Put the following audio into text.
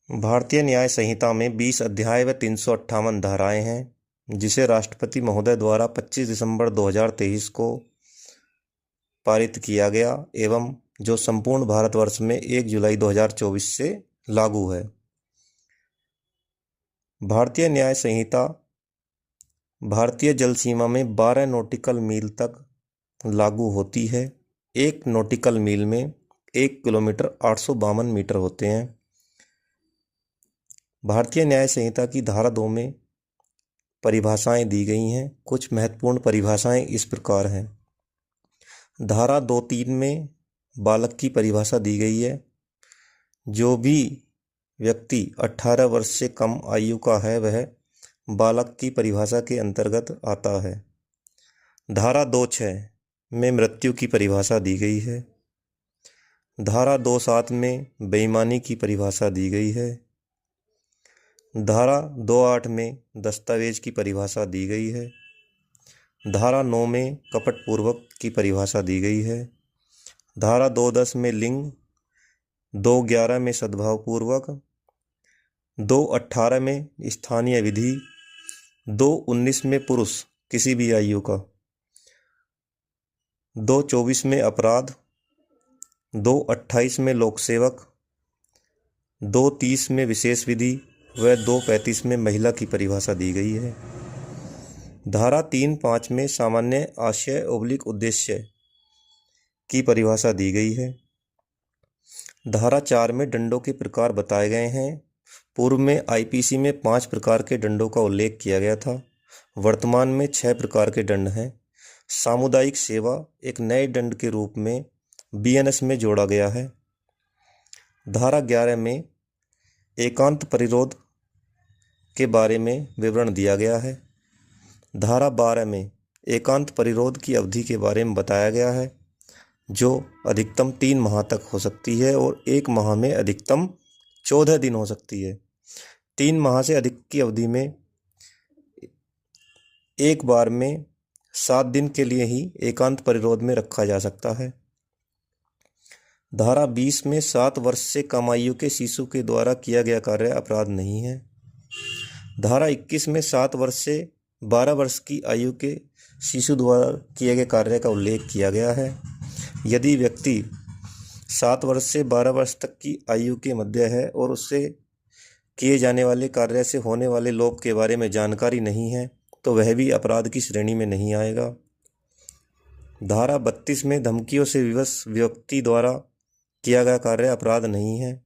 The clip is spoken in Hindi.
भारतीय न्याय संहिता में 20 अध्याय व 358 धाराएं हैं, जिसे राष्ट्रपति महोदय द्वारा 25 दिसंबर 2023 को पारित किया गया एवं जो संपूर्ण भारतवर्ष में 1 जुलाई 2024 से लागू है। भारतीय न्याय संहिता भारतीय जल सीमा में 12 नॉटिकल मील तक लागू होती है। 1 नॉटिकल मील में 1 किलोमीटर 852 मीटर होते हैं। भारतीय न्याय संहिता की धारा 2 में परिभाषाएं दी गई हैं। कुछ महत्वपूर्ण परिभाषाएं इस प्रकार हैं। धारा 2(3) में बालक की परिभाषा दी गई है। जो भी व्यक्ति 18 वर्ष से कम आयु का है वह बालक की परिभाषा के अंतर्गत आता है। धारा 2(6) में मृत्यु की परिभाषा दी गई है। धारा 2(7) में बेईमानी की परिभाषा दी गई है। धारा 2(8) में दस्तावेज की परिभाषा दी गई है। धारा 9 में कपटपूर्वक की परिभाषा दी गई है। धारा 2(10) में लिंग, 2(11) में सद्भावपूर्वक, 2(18) में स्थानीय विधि, 2(19) में पुरुष किसी भी आयु का, 2(24) में अपराध, 2(28) में लोकसेवक, 2(30) में विशेष विधि व 2(35) में महिला की परिभाषा दी गई है। धारा 3(5) में सामान्य आशय / उद्देश्य की परिभाषा दी गई है। धारा 4 में दंडों के प्रकार बताए गए हैं। पूर्व में आईपीसी में 5 प्रकार के दंडों का उल्लेख किया गया था। वर्तमान में 6 प्रकार के दंड हैं। सामुदायिक सेवा एक नए दंड के रूप में बीएनएस में जोड़ा गया है। धारा 11 में एकांत परिरोध के बारे में विवरण दिया गया है। धारा 12 में एकांत परिरोध की अवधि के बारे में बताया गया है, जो अधिकतम 3 माह तक हो सकती है और 1 माह में अधिकतम 14 दिन हो सकती है। 3 माह से अधिक की अवधि में एक बार में 7 दिन के लिए ही एकांत परिरोध में रखा जा सकता है। धारा 20 में 7 वर्ष से कम आयु के शिशु के द्वारा किया गया कार्य अपराध नहीं है। धारा 21 में 7 वर्ष से 12 वर्ष की आयु के शिशु द्वारा किए गए कार्य का उल्लेख किया गया है। यदि व्यक्ति 7 वर्ष से 12 वर्ष तक की आयु के मध्य है और उससे किए जाने वाले कार्य से होने वाले लोभ के बारे में जानकारी नहीं है तो वह भी अपराध की श्रेणी में नहीं आएगा। धारा 32 में धमकियों से विवश व्यक्ति द्वारा किया गया कार्य अपराध नहीं है।